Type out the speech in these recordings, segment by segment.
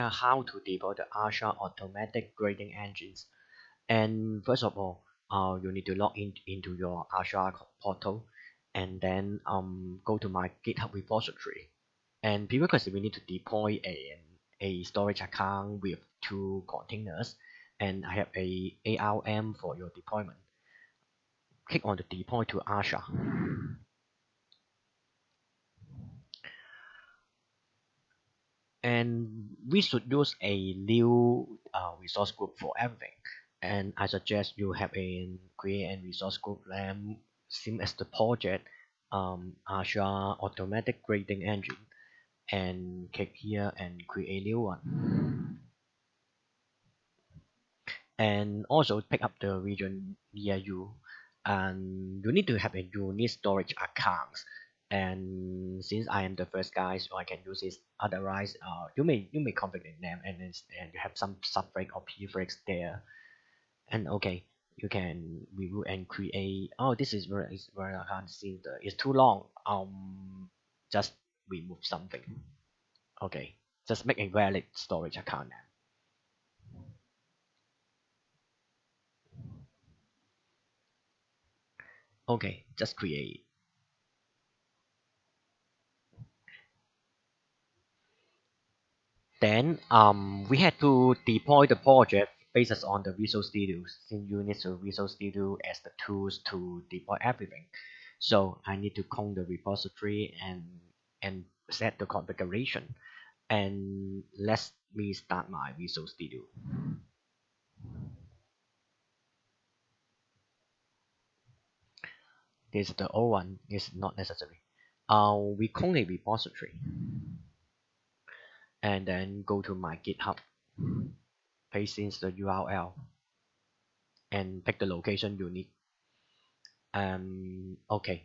How to deploy the Azure Automatic Grading Engines. And first of all, you need to log into your Azure portal, and then go to my GitHub repository. And because we need to deploy a storage account with 2 containers, and I have a ARM for your deployment. Click on the deploy to Azure. And we should use a new resource group for everything. And I suggest you have create a resource group name same as the project, Azure Automatic Grading Engine, and click here and create a new one. And also pick up the region near you, and you need to have a unique storage account. And since I am the first guy, so I can use this. Otherwise, you may configure the name, and you have some suffix or prefix there. And okay, you can review and create. Oh, this is where I can't see it's too long. Just remove something. Okay, just make a valid storage account now. Okay, just create. Then we had to deploy the project based on the Visual Studio, since you need the Visual Studio as the tools to deploy everything. So I need to clone the repository and set the configuration. And let me start my Visual Studio. This is the old one, is not necessary. We clone a repository and then go to my GitHub, paste in the URL, and pick the location you need. Okay,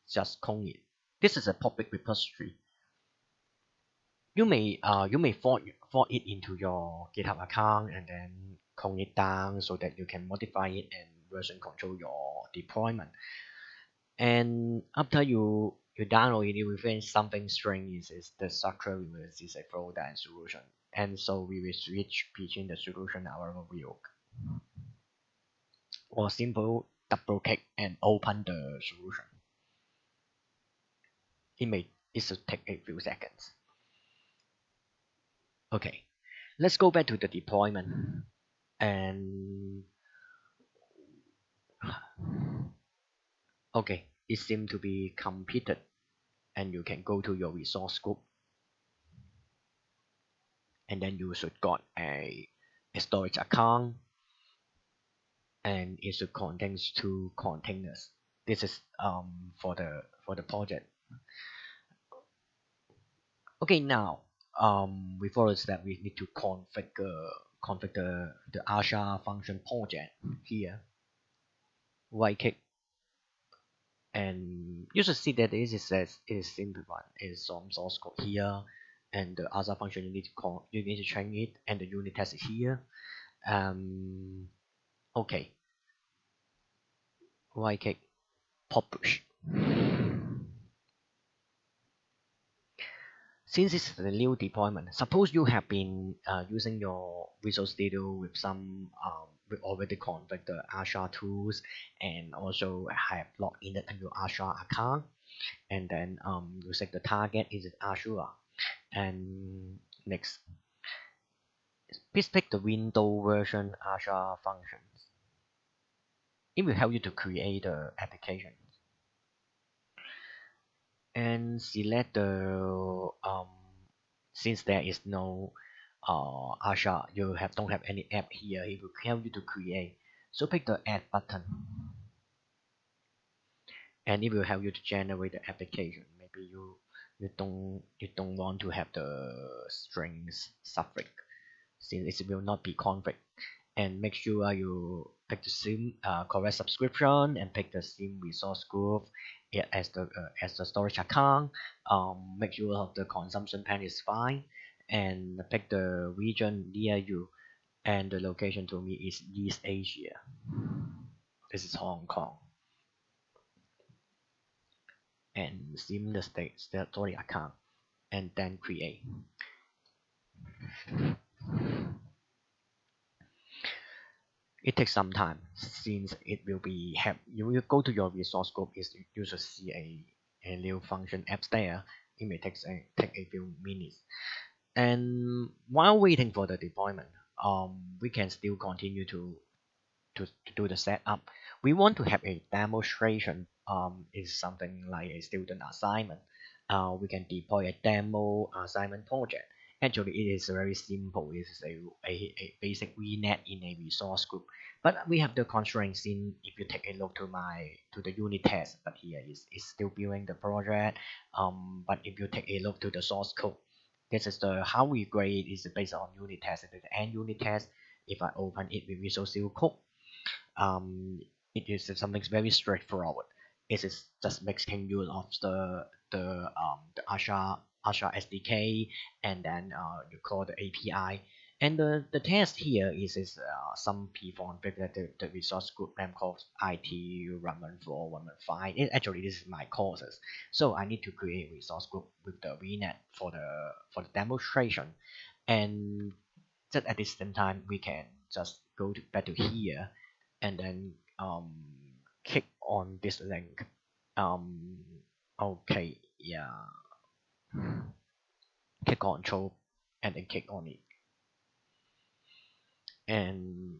just clone it. This is a public repository. You may forward it into your GitHub account and then clone it down so that you can modify it and version control your deployment. And after you download it, you will find something strange. Is the structure reverse is a folder and solution, and so we will switch between the solution and our view, or simple double click and open the solution. It should take a few seconds. Okay, let's go back to the deployment. And okay, it seems to be completed, and you can go to your resource group, and then you should got a storage account, and it should contains 2 containers. This is for the project. Okay, now we follow the step. We need to configure the Azure function project here. Right click, and you should see that this is simple one. Is some source code here, and the Azure function you need to change it, and the unit test is here. Okay, right click, publish. Since it's the new deployment, suppose you have been using your Visual Studio with some with already configured the Azure tools, and also have logged in your Azure account, and then you set the target is Azure, and next, please pick the window version Azure functions. It will help you to create the application, and select the since there is no Azure, you don't have any app here. It will help you to create. So pick the add button, and it will help you to generate the application. Maybe you don't want to have the strings suffix, since it will not be config. And make sure you pick the same correct subscription, and pick the same resource group as the storage account. Make sure the consumption plan is fine, and pick the region near you, and the location to me is East Asia. This is Hong Kong, and sim the storage account, and then create. It takes some time since it will be have you will go to your resource group is you should see a new function apps there. It may take a few minutes. And while waiting for the deployment, we can still continue to do the setup. We want to have a demonstration. Is something like a student assignment. We can deploy a demo assignment project. Actually, it is very simple. It is a basic VNet in a resource group. But we have the constraints in if you take a look to the unit test, but here is still building the project. But if you take a look to the source code, this is the how we grade is based on unit test. It is the end unit test. If I open it with Visual Studio Code, um, it is something very straightforward. It is just making use of the Azure SDK, and then you call the API. And the test here is some P4 that the resource group name called IT 114 115. Actually, this is my courses, so I need to create a resource group with the VNet for the demonstration, and just at the same time we can just go back to here and then click on this link. um okay, yeah, click control and then click on it, and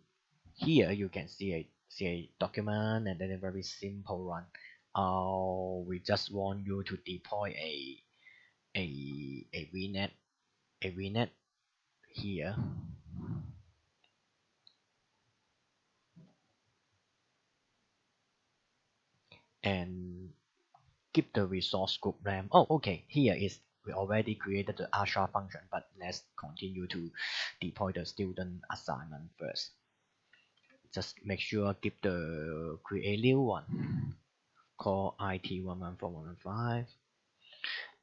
here you can see a document and then a very simple run. We just want you to deploy a VNet a VNet here, and keep the resource group name. Oh, okay. Here is we already created the Azure function, but let's continue to deploy the student assignment first. Just make sure keep the create new one called IT 114 115,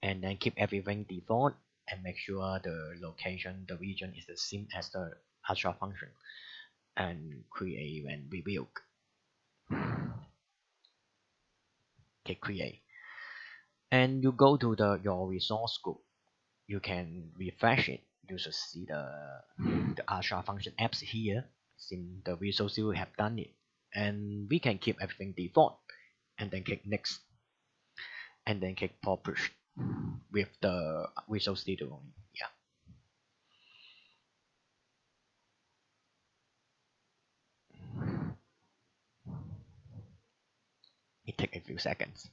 and then keep everything default and make sure the location, the region is the same as the Azure function, and create and rebuild. Click create, and you go to your resource group. You can refresh it. You should see the Azure function apps here. Since the Visual Studio have done it, and we can keep everything default, and then click next, and then click publish with the Visual Studio only. Yeah, it take a few seconds.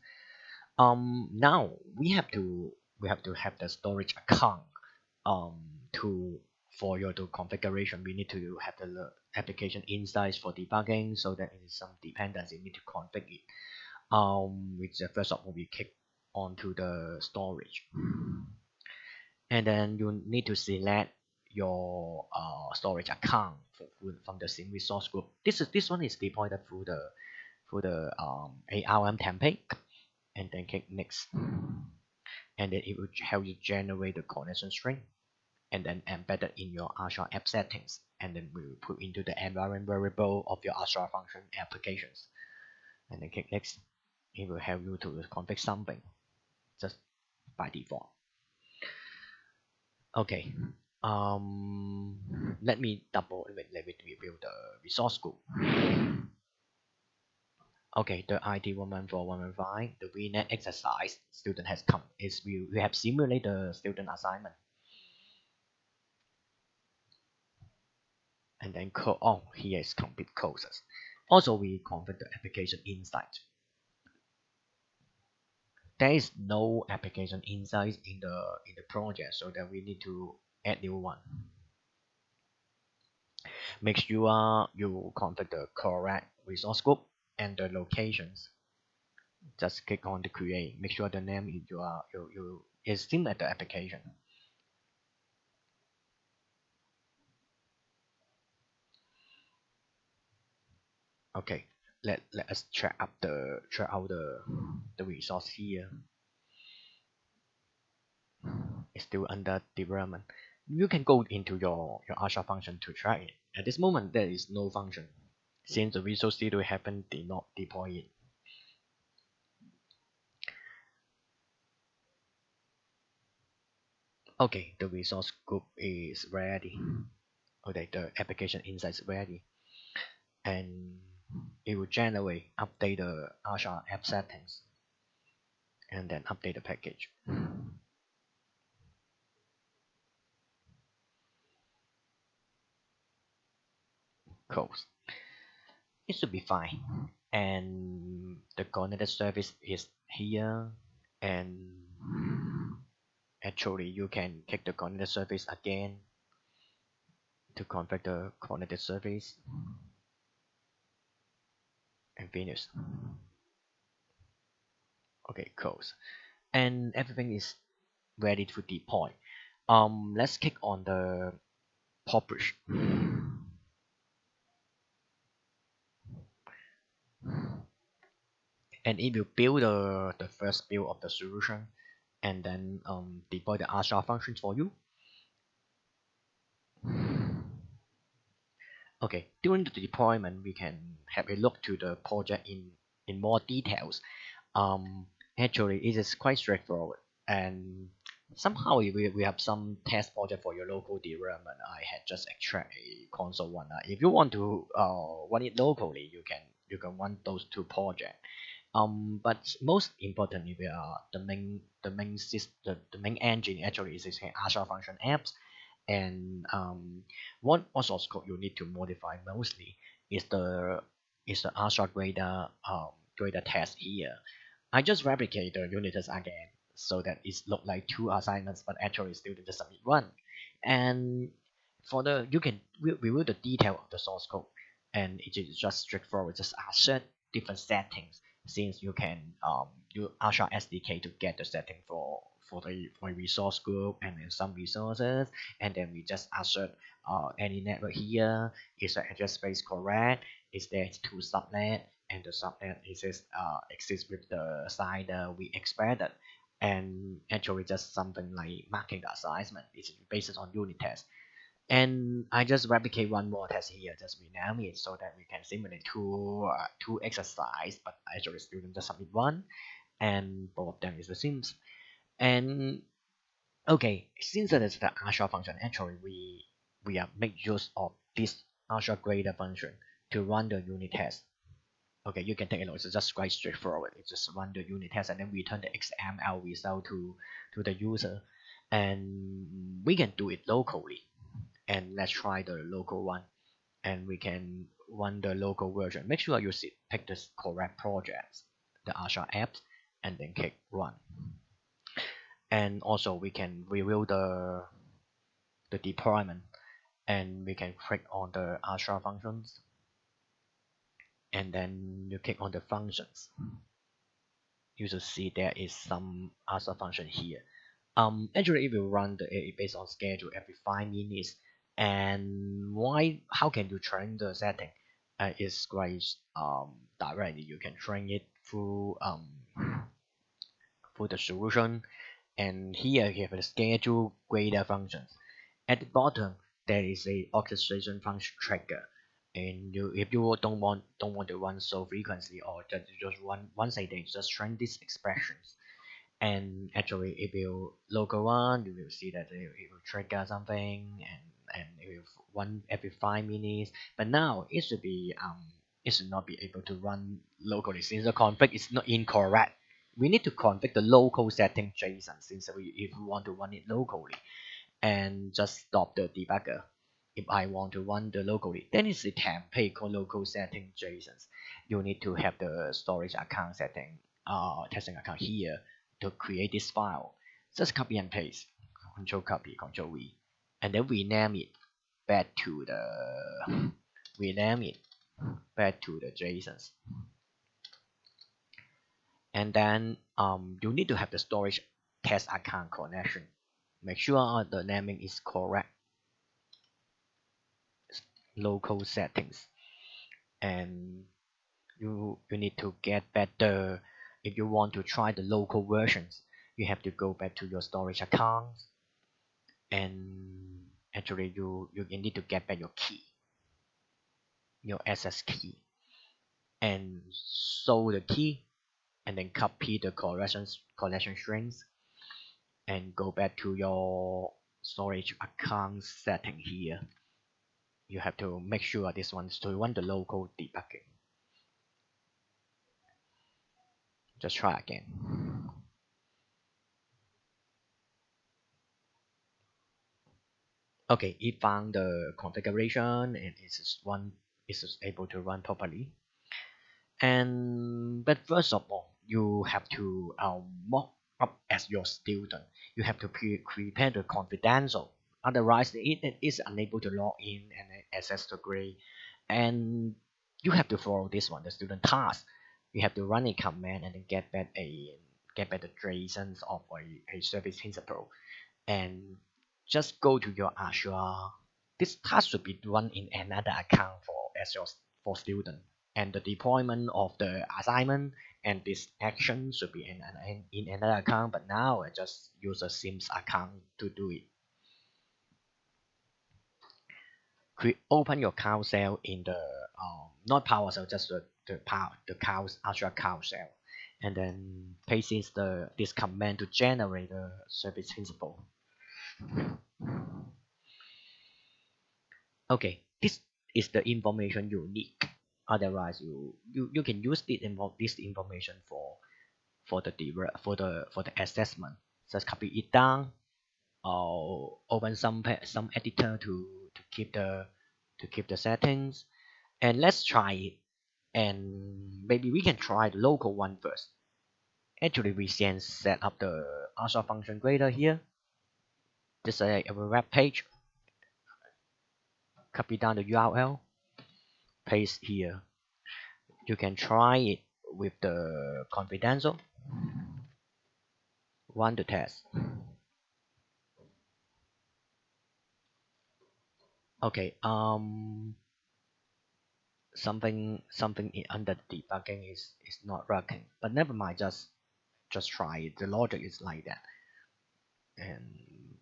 Now we have to have the storage account. Um, to for your configuration, we need to have the application insights for debugging, so that it is some dependency you need to configure it. Which first of all we click onto the storage, and then you need to select your storage account from the same resource group. This one is deployed through the ARM template, and then click next, and then it will help you generate the connection string, and then embed it in your Azure app settings, and then we will put into the environment variable of your Azure function applications, and then click next. It will help you to configure something just by default. Okay. Let me review the resource group. Okay, the IT 114 115, the VNet exercise student has come. Is we have simulated the student assignment, and then code. Oh, here is complete courses. Also, we configure the application insight. There is no application insight in the project, so that we need to add new one. Make sure you configure the correct resource group and the locations. Just click on the create. Make sure the name is same as the application. Okay, let us check out the resource here. It's still under development. You can go into your Azure function to try it. At this moment, there is no function since the Visual Studio haven't did not deploy it. Okay, the resource group is ready. Okay, the application insight is ready. and it will generate update the Azure app settings and then update the package. Codes. It should be fine. And the connected service is here, and actually you can click the connected service again to configure the connected service and finish. Okay, close. And everything is ready to deploy. Let's click on the publish. And it will build the first build of the solution and then deploy the Azure functions for you. Okay, during the deployment, we can have a look to the project in more details. Actually, it is quite straightforward, and somehow we have some test project for your local development. I had just extract a console one. If you want to run it locally, you can run those two projects. But most importantly, we are the main engine actually is Azure Function Apps, and what source code you need to modify mostly is the Azure grader test here. I just replicate the unit test again so that it look like two assignments, but actually student just submit one. And for the you can review the detail of the source code, and it is just straightforward. Just assert different settings since you can use Azure SDK to get the setting for a resource group and then some resources, and then we just assert any network here. Is the address space correct? Is there two subnet? And the subnet exists with the side we expected, and actually just something like marking the assignment. It's based on unit test. And I just replicate one more test here, just rename it so that we can simulate two exercise, but actually student just submit one, and both of them is the same. And okay, since it is the Azure function, actually we are make use of this Azure grader function to run the unit test. Okay, you can take a look. It's just quite straightforward. It's just run the unit test and then return the XML result to the user, and we can do it locally. And let's try the local one, and we can run the local version. Make sure you pick the correct projects, the Azure apps, and then click run. And also we can review the deployment, and we can click on the Azure functions, and then you click on the functions. You should see there is some Azure function here. Actually, it will run the based on schedule every 5 minutes. And how can you train the setting? It's quite directly. You can train it through the solution. And here you have the schedule grader functions. At the bottom, there is a orchestration function tracker. And if you don't want to run so frequently or just run once a day, just train these expressions. And actually it will local one, you will see that it will trigger something, and it will run every 5 minutes. But now it should not be able to run locally since the config is not incorrect. We need to configure the local setting JSON since if we want to run it locally, and just stop the debugger. If I want to run the locally, then it's the template called local setting JSONs. You need to have the storage account setting, testing account here to create this file. Just copy and paste, control copy, control V, and then rename it back to the JSONs. And then you need to have the storage test account connection. Make sure the naming is correct. Local settings, and you need to get better. If you want to try the local versions, you have to go back to your storage account, and actually you need to get back your key, your access key, and show the key, and then copy the collection strings, and go back to your storage account setting here, you have to make sure this one is to run the local debugging. Just try again. Okay, it found the configuration and is able to run properly. And but first of all, you have to mock up as your student. You have to prepare the confidential. Otherwise, it is unable to log in and access the grade. And you have to follow this one, the student task. You have to run a command and then get back the traces of a service principal, and just go to your Azure. This task should be run in another account for Azure for student, and the deployment of the assignment and this action should be in another account. But now I just use a Sims account to do it. Open your cell in the not PowerShell, just the Azure cell, and then paste this command to generate the service principal. Okay, this is the information you need. Otherwise, you can use this information for the assessment. Just copy it down, or open some editor to keep the settings, and let's try it. And maybe we can try the local one first. Actually, we can set up the Azure function grader here. This is a web page. Copy down the URL, paste here. You can try it with the confidential. Run the test. Okay, something under debugging is not working, but never mind, just try it. The logic is like that. And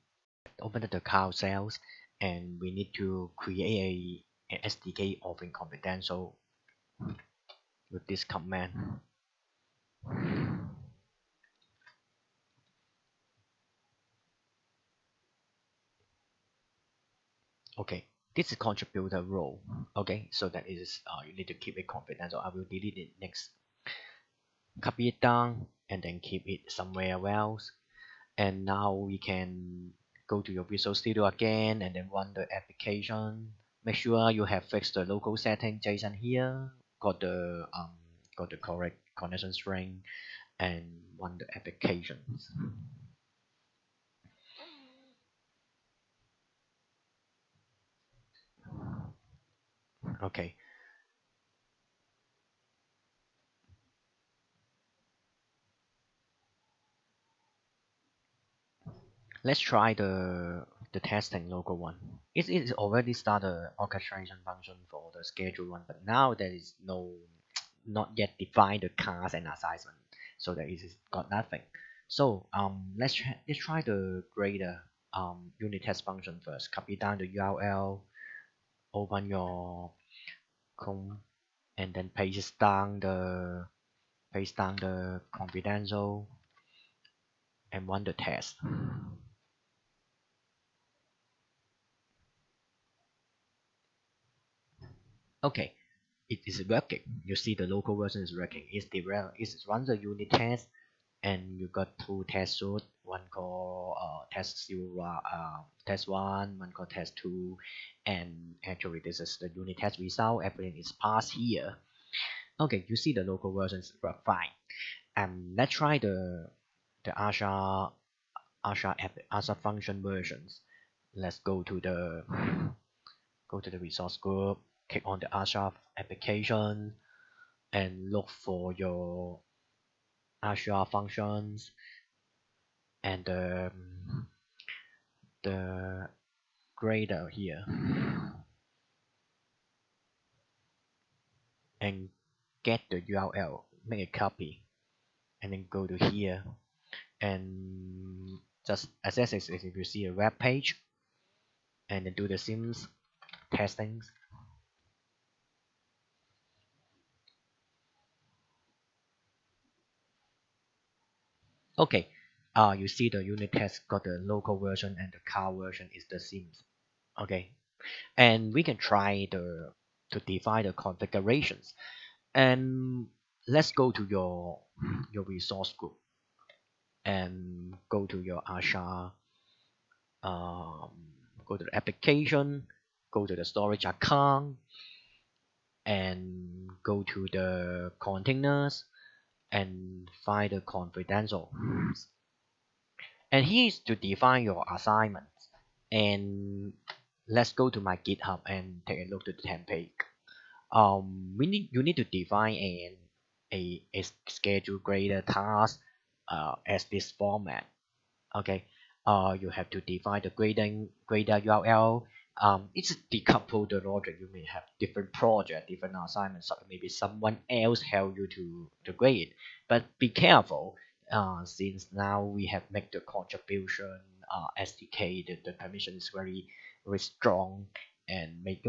open the cloud cells, and we need to create a SDK of in confidential with this command. Okay, this is contributor role. Okay, so that is you need to keep it confidential. I will delete it next. Copy it down and then keep it somewhere else. And now we can go to your Visual Studio again and then run the application. Make sure you have fixed the local setting JSON here. Got the correct connection string, and run the applications. Okay, let's try the testing local one. It already started orchestration function for the schedule one, but now there is not yet defined the cars and assignment, so there is got nothing. So let's try the grader unit test function first. Copy down the URL, open your com, and then paste down the confidential and run the test. Okay, it is working. You see the local version is working. It runs the unit test, and you got two test suite. One called test one, one called test two, and actually this is the unit test result. Everything is passed here. Okay, you see the local versions work fine. And let's try the Azure function versions. Let's go to the resource group, click on the Azure application, and look for your Azure functions and the grader here, and get the URL, make a copy, and then go to here and just access it if you see a web page, and then do the Sims testings. Okay, you see the unit test got the local version and the car version is the Sims. Okay, And we can try to define the configurations. And let's go to your resource group and go to your Azure, um, go to the application, go to the storage account, and go to the containers and find the confidential. And here is to define your assignments. And let's go to my GitHub and take a look at the template. You need to define a schedule grader task as this format. Okay, you have to define the grader URL. It's decouple the logic. You may have different project, different assignments. So maybe someone else help you to grade, but be careful. Since now we have made the contribution SDK, the permission is very strong, and may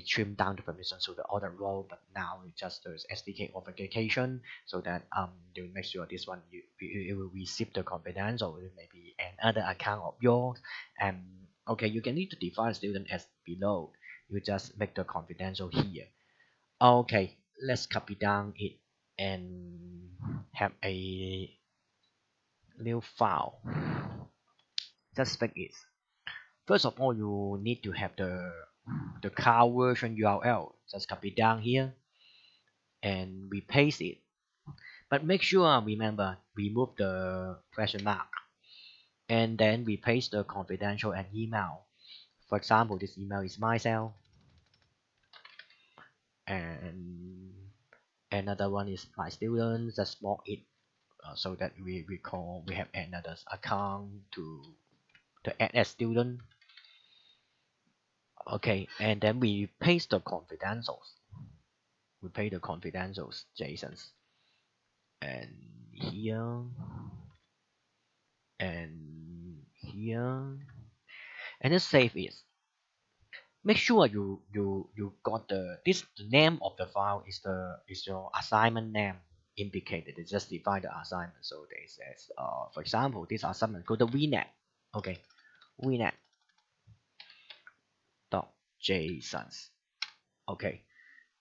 trim down the permission so the other role. But now it's just the SDK authentication, so that you make sure this one you will receive the confidential. It may be another account of yours. And okay, you can need to define student as below. You just make the confidential here. Okay, let's copy down it and have a new file. Just make it. First of all, you need to have the car version URL. Just copy down here and we paste it. But make sure, remember, remove the question mark. And then we paste the confidential and email. For example, this email is myself. And another one is my students. Just mark it so that we have another account to add as student. Okay, and then we paste the confidentials. We paste the confidentials JSONs. And here and here, and then save it. Make sure you got the name of the file is your assignment name indicated. It's just define the assignment. So they says for example, this assignment go to vnet. Okay, vnet dot JSONs. Okay,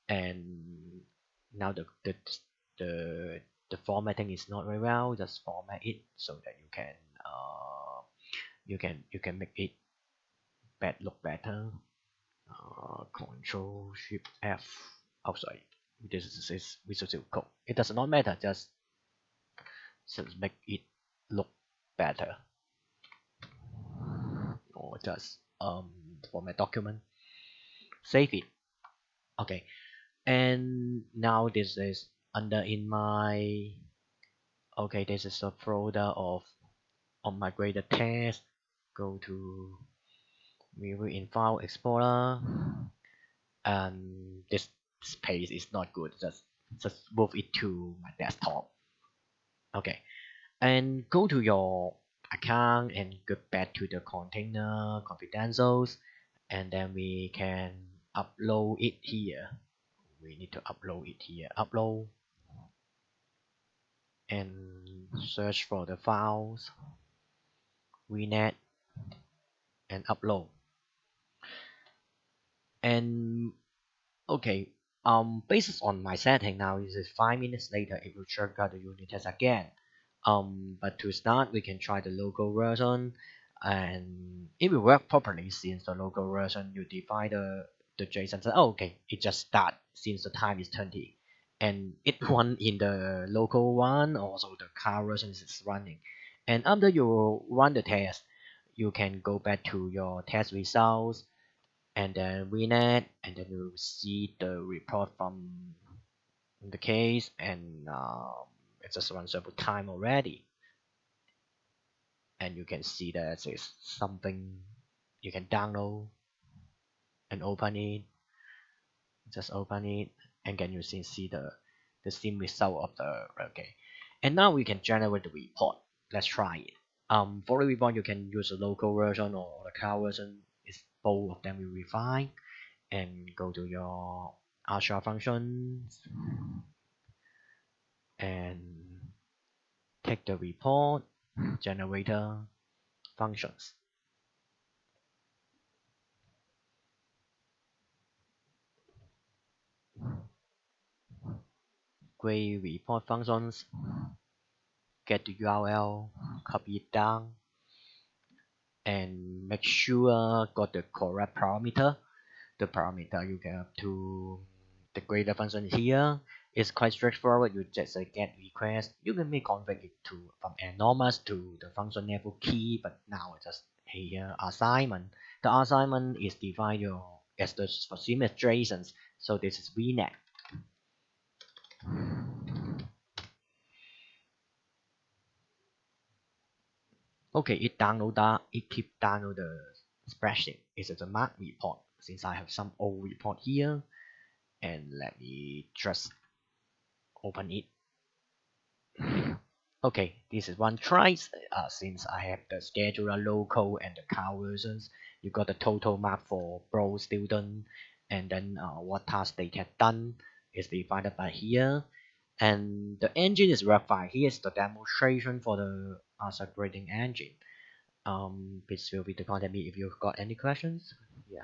and now the formatting is not very well. Just format it so that you can make it look better. Control Shift F. Oh, sorry. This is Visual Studio Code. It does not matter. Just make it look better. Or just for my document. Save it. Okay. And now this is under in my. Okay, this is a folder of on my graded test. Go to Review in File Explorer. And this space is not good. Just move it to my desktop. Okay, and go to your account and go back to the container confidentials, and then we can upload it here. We need to upload it here. Upload and search for the files. VNet and upload. And okay, based on my setting now, is 5 minutes later it will trigger the unit test again. But to start, we can try the local version, and it will work properly since the local version you define the JSON. So, oh, okay, it just start since the time is 20, and it run in the local one. Also, the car version is running, and after you run the test, you can go back to your test results and then VNet, and then you see the report from the case, and it just runs several time already, and you can see that it's something you can download and open it. Just open it, and then you see the same result of the okay. And now we can generate the report. Let's try it. For the report, you can use a local version or the cloud version. It's both of them will be fine. And go to your Azure functions and take the report generator functions. grade report functions, get the URL, copy it down, and make sure got the correct parameter. The parameter you get to the grader function here is quite straightforward. You just get request. You can make config it to from enormous to the function level key, but now I just here assignment. The assignment is defined as the for same as JSON. So this is VNet. Okay, it keep download the spreadsheet. It's a mark report. Since I have some old report here, and let me just open it. Okay, this is one try. Since I have the scheduler local and the cow versions, you got the total mark for both student, and then what task they have done is defined by here, and the engine is work fine. Here's the demonstration for the Azure Grading Engine. Please feel free to contact me if you've got any questions. Yeah.